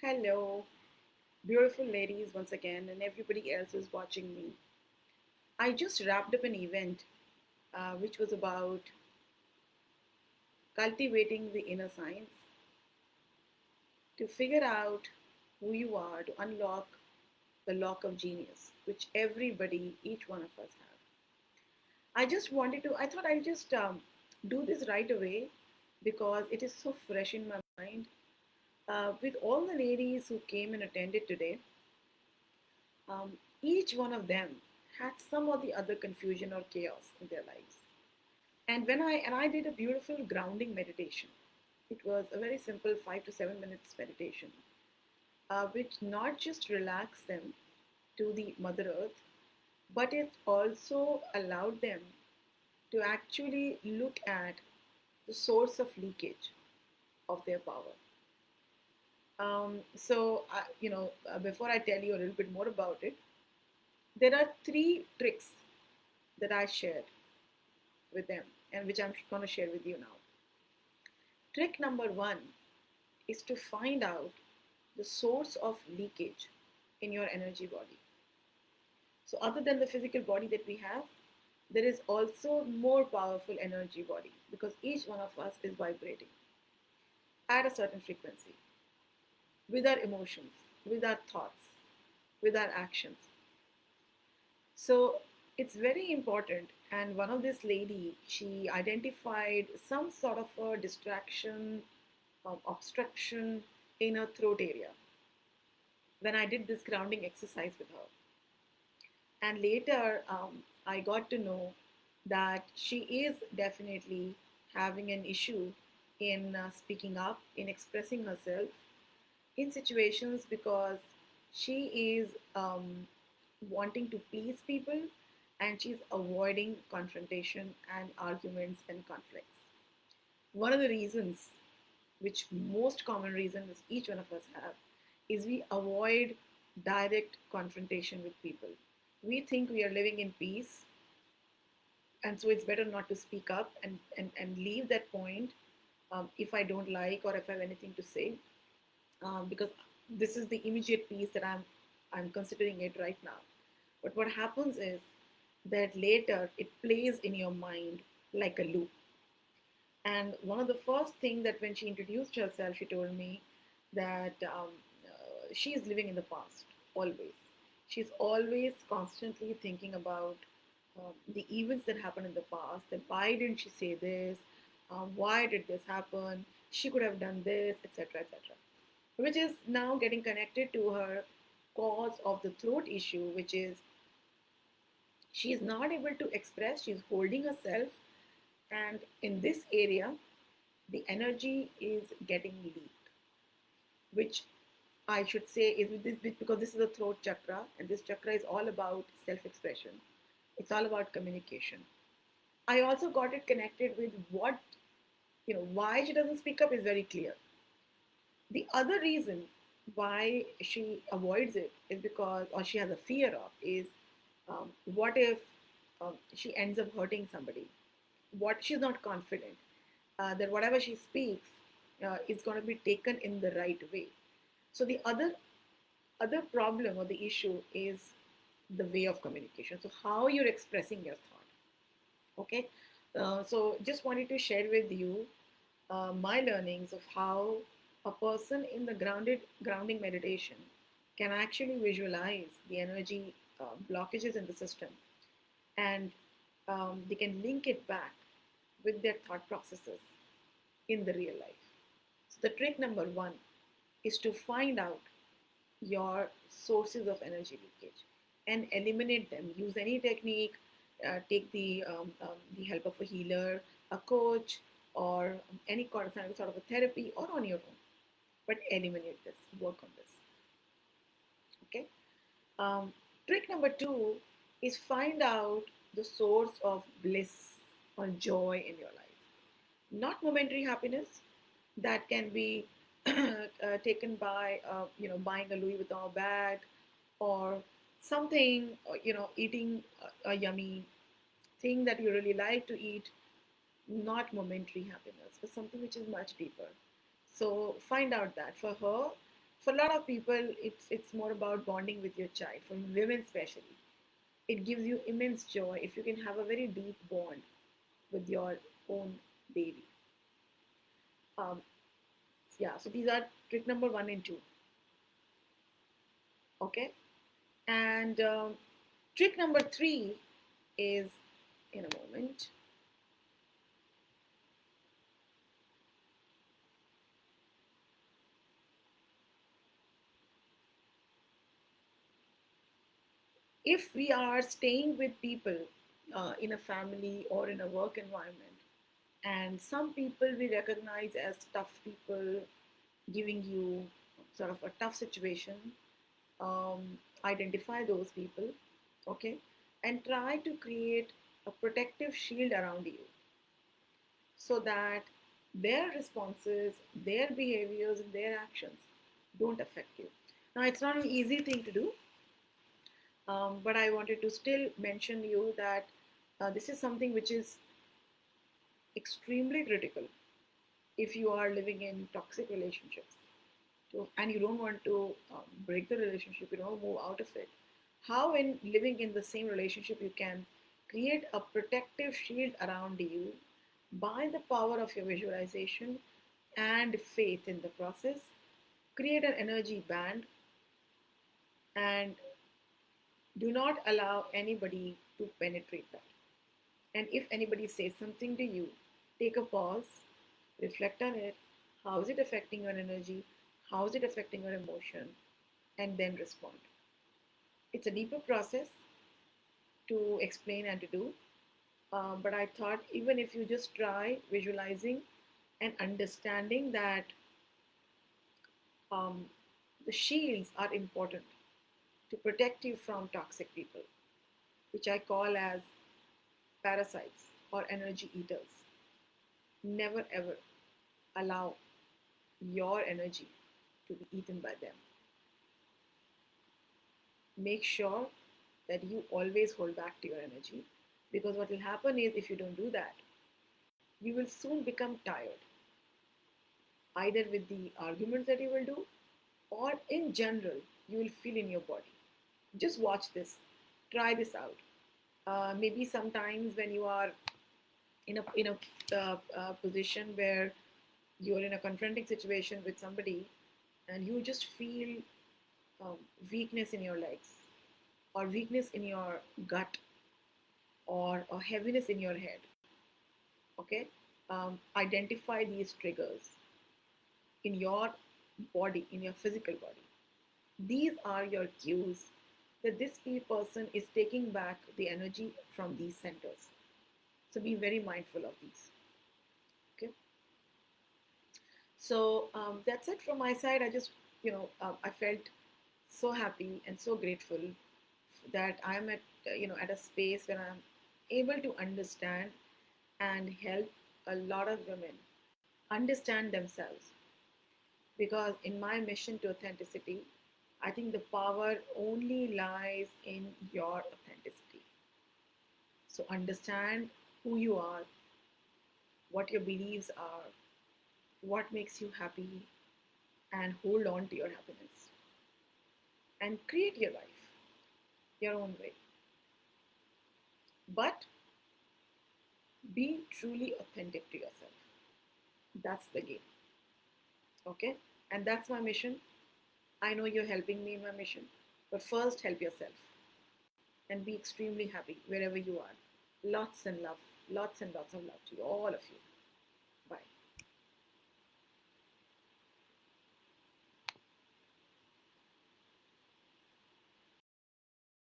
Hello, beautiful ladies once again, and everybody else who's watching me. I just wrapped up an event which was about cultivating the inner science to figure out who you are, to unlock the lock of genius, which everybody, each one of us have. I thought I'll just do this right away because it is so fresh in my mind. With all the ladies who came and attended today, each one of them had some or the other confusion or chaos in their lives. And I did a beautiful grounding meditation. It was a very simple 5 to 7 minutes meditation, which not just relaxed them to the Mother Earth, but it also allowed them to actually look at the source of leakage of their power. Before I tell you a little bit more about it, there are three tricks that I shared with them and which I'm going to share with you now. Trick number one is to find out the source of leakage in your energy body. So, other than the physical body that we have, there is also more powerful energy body because each one of us is vibrating at a certain frequency with our emotions, with our thoughts, with our actions. So it's very important. And one of this lady, she identified some sort of a distraction, obstruction in her throat area when I did this grounding exercise with her. And later, I got to know that she is definitely having an issue in speaking up, in expressing herself in situations because she is wanting to please people and she's avoiding confrontation and arguments and conflicts. One of the reasons, which most common reasons each one of us have, is we avoid direct confrontation with people. We think we are living in peace, and so it's better not to speak up and leave that point if I don't like or if I have anything to say, because this is the immediate piece that I'm considering it right now. But what happens is that later it plays in your mind like a loop. And one of the first things that when she introduced herself, she told me that she is living in the past always. She's always constantly thinking about the events that happened in the past. That why didn't she say this? Why did this happen? She could have done this, etc., etc. Which is now getting connected to her cause of the throat issue, which is she is not able to express, she's holding herself, and in this area, the energy is getting leaked, which I should say is because this is the throat chakra, and this chakra is all about self expression, it's all about communication. I also got it connected with what, why she doesn't speak up is very clear. The other reason why she avoids it is because, or she has a fear of, is what if she ends up hurting somebody? What she's not confident that whatever she speaks is going to be taken in the right way. So the other problem or the issue is the way of communication. So how you're expressing your thought. Okay, so just wanted to share with you my learnings of how a person in the grounding meditation can actually visualize the energy blockages in the system, and they can link it back with their thought processes in the real life. So the trick number one is to find out your sources of energy leakage and eliminate them. Use any technique, take the help of a healer, a coach, or any sort of a therapy, or on your own. But eliminate this, work on this. Okay. Um, Trick number two is find out the source of bliss or joy in your life. Not momentary happiness that can be taken by buying a Louis Vuitton bag or something, eating a yummy thing that you really like to eat. Not momentary happiness, but something which is much deeper. So find out that for her, For a lot of people, it's more about bonding with your child. For women especially, it gives you immense joy if you can have a very deep bond with your own baby. Um, yeah, so these are trick number 1 and 2. Okay, and trick number 3 is, in a moment, if we are staying with people in a family or in a work environment, and some people we recognize as tough people, giving you sort of a tough situation, identify those people, okay, and try to create a protective shield around you so that their responses, their behaviors, and their actions don't affect you. Now, it's not an easy thing to do, but I wanted to still mention you that this is something which is extremely critical if you are living in toxic relationships. And you don't want to break the relationship, you don't move out of it. How, in living in the same relationship, you can create a protective shield around you by the power of your visualization and faith in the process. Create an energy band and do not allow anybody to penetrate that. And if anybody says something to you, take a pause, reflect on it. How is it affecting your energy? How is it affecting your emotion? And then respond. It's a deeper process to explain and to do. But I thought even if you just try visualizing and understanding that um, the shields are important to protect you from toxic people, which I call as parasites or energy eaters. Never ever allow your energy to be eaten by them. Make sure that you always hold back to your energy, because what will happen is if you don't do that, you will soon become tired, either with the arguments that you will do or in general, you will feel in your body. Just watch this, try this out. Maybe sometimes when you are in a position where you are in a confronting situation with somebody and you just feel um, weakness in your legs or weakness in your gut or heaviness in your head, okay, identify these triggers in your body, in your physical body. These are your cues that this person is taking back the energy from these centers. So be very mindful of these. Okay. So that's it from my side. I just, I felt so happy and so grateful that I'm at, at a space where I'm able to understand and help a lot of women understand themselves. Because in my mission to authenticity, I think the power only lies in your authenticity. So understand who you are, what your beliefs are, what makes you happy, and hold on to your happiness. And create your life your own way. But be truly authentic to yourself. That's the game. Okay? And that's my mission. I know you're helping me in my mission. But first, help yourself and be extremely happy wherever you are. Lots and love, lots and lots of love to you, all of you.